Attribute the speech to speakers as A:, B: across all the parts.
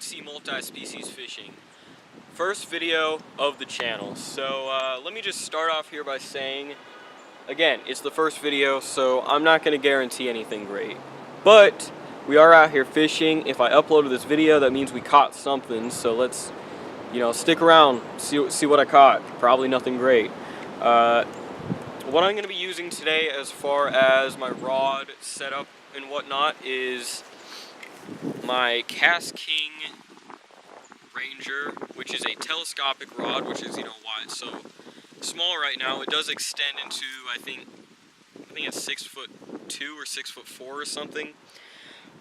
A: deep-sea multi-species fishing. First video of the channel. So let me just start off here by saying, again, it's the first video, so I'm not going to guarantee anything great. But we are out here fishing. If I uploaded this video, that means we caught something. So let's, stick around, see what I caught. Probably nothing great. What I'm going to be using today as far as my rod setup and whatnot is my Cast King Ranger, which is a telescopic rod, which is, why it's so small right now. It does extend into, I think it's 6'2" or 6'4" or something.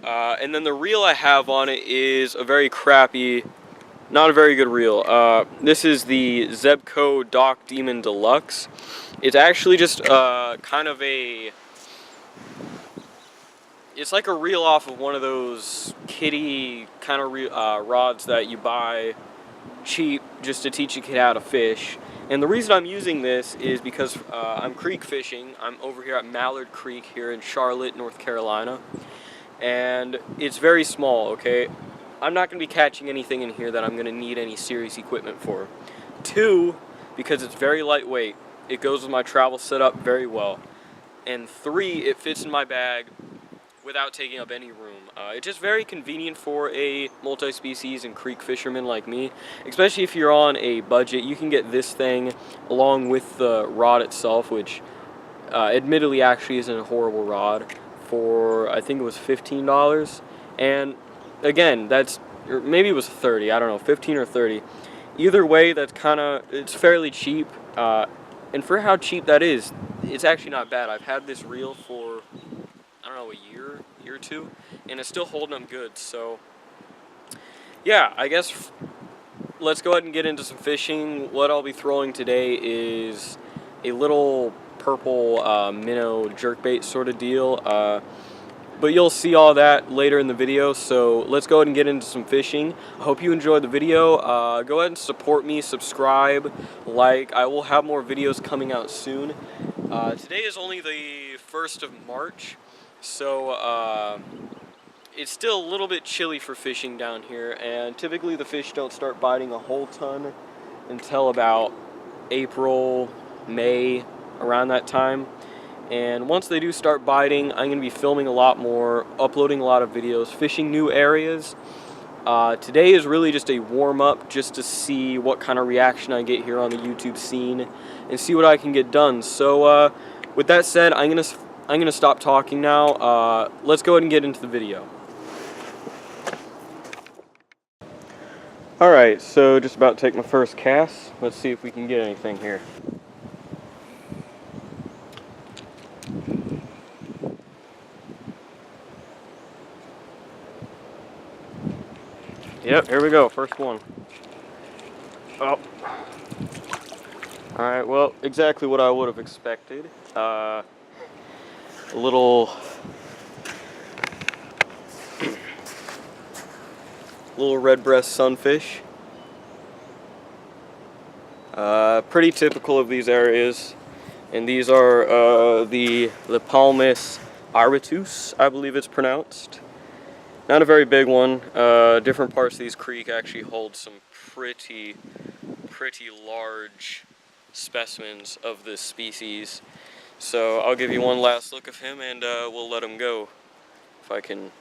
A: And then the reel I have on it is a very crappy, not a very good reel. This is the Zebco Dock Demon Deluxe. It's actually just kind of it's like a reel off of one of those kiddie kind of rods that you buy cheap just to teach a kid how to fish. And the reason I'm using this is because I'm creek fishing. I'm over here at Mallard Creek here in Charlotte, North Carolina. And it's very small, okay? I'm not going to be catching anything in here that I'm going to need any serious equipment for. 2, because it's very lightweight. It goes with my travel setup very well. And 3, it fits in my bag without taking up any room. It's just very convenient for a multi-species and creek fisherman like me, especially if you're on a budget. You can get this thing along with the rod itself, which admittedly actually isn't a horrible rod, for I think it was $15. And again, or maybe it was 30, I don't know, 15 or 30. Either way, it's fairly cheap. And for how cheap that is, it's actually not bad. I've had this reel for, I don't know, a year or two, and it's still holding up good. So yeah, I guess let's go ahead and get into some fishing. What I'll be throwing today is a little purple minnow jerkbait sort of deal, but you'll see all that later in the video. So let's go ahead and get into some fishing. I hope you enjoyed the video. Go ahead and support me, subscribe, like. I will have more videos coming out soon. Today is only the 1st of March, so it's still a little bit chilly for fishing down here, and typically the fish don't start biting a whole ton until about April, May, around that time. And once they do start biting, I'm going to be filming a lot more, uploading a lot of videos, fishing new areas. Today is really just a warm-up, just to see what kind of reaction I get here on the YouTube scene and see what I can get done. So with that said, I'm gonna stop talking now. Let's go ahead and get into the video. Alright, so just about to take my first cast. Let's see if we can get anything here. Yep, here we go, first one. Oh. Alright, well, exactly what I would have expected. A little red-breast sunfish. Pretty typical of these areas. And these are the Palmis Arbitus, I believe it's pronounced. Not a very big one. Different parts of these creek actually hold some pretty large specimens of this species. So I'll give you one last look of him, and we'll let him go if I can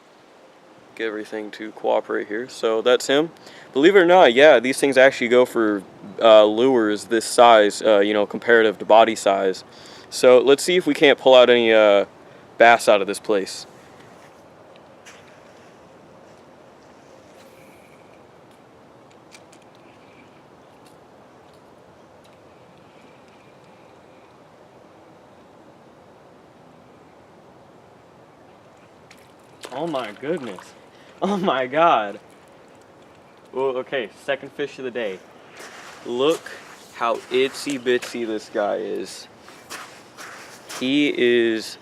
A: get everything to cooperate here. So that's him. Believe it or not, yeah, these things actually go for lures this size, comparative to body size. So let's see if we can't pull out any bass out of this place. Oh my goodness. Oh my god. Well, okay, second fish of the day. Look how itsy bitsy this guy is. He is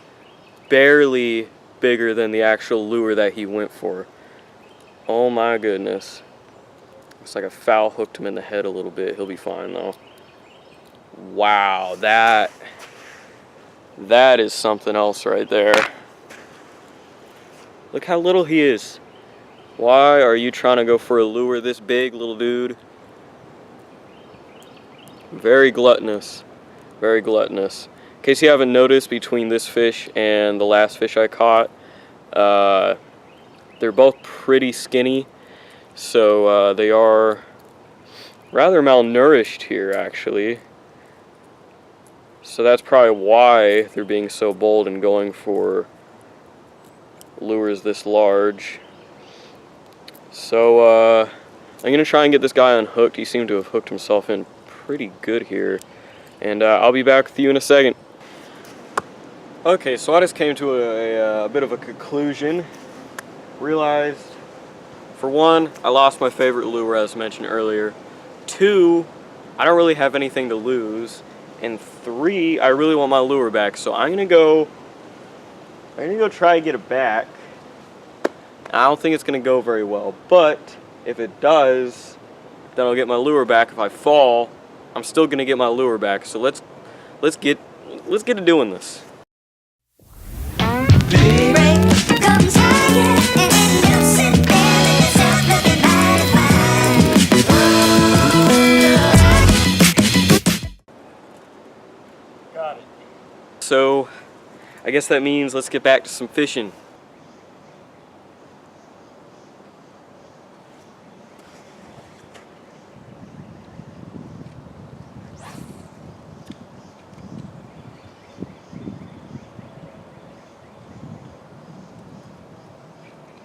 A: barely bigger than the actual lure that he went for. Oh my goodness. Looks like I foul hooked him in the head a little bit. He'll be fine though. Wow, that is something else right there. Look how little he is. Why are you trying to go for a lure this big, little dude? Very gluttonous. Very gluttonous. In case you haven't noticed, between this fish and the last fish I caught, they're both pretty skinny. So they are rather malnourished here, actually. So that's probably why they're being so bold and going for lures this large. So I'm going to try and get this guy unhooked. He seemed to have hooked himself in pretty good here. And I'll be back with you in a second. Okay, so I just came to a bit of a conclusion. Realized, for one, I lost my favorite lure as mentioned earlier. 2, I don't really have anything to lose. And 3, I really want my lure back. So I'm gonna go try and get it back. I don't think it's gonna go very well, but if it does, then I'll get my lure back. If I fall, I'm still gonna get my lure back. So let's get to doing this. Got it. So I guess that means let's get back to some fishing.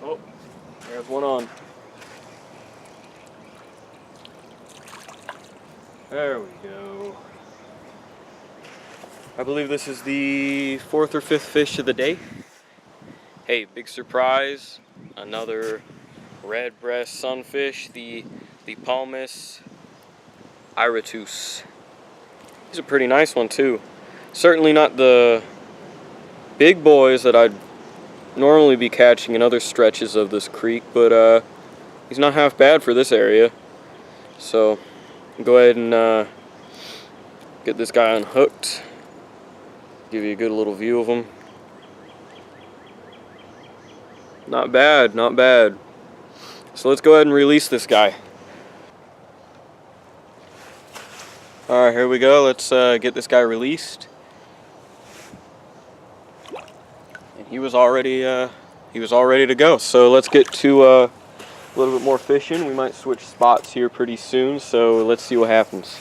A: Oh, there's one on. There we go. I believe this is the 4th or 5th fish of the day. Hey, big surprise. Another red-breast sunfish, the Palmus iritus. He's a pretty nice one too. Certainly not the big boys that I'd normally be catching in other stretches of this creek, but he's not half bad for this area. So go ahead and get this guy unhooked. Give you a good little view of him. Not bad, not bad. So let's go ahead and release this guy. Alright, here we go. Let's get this guy released. And he was all ready to go. So let's get to a little bit more fishing. We might switch spots here pretty soon, so let's see what happens.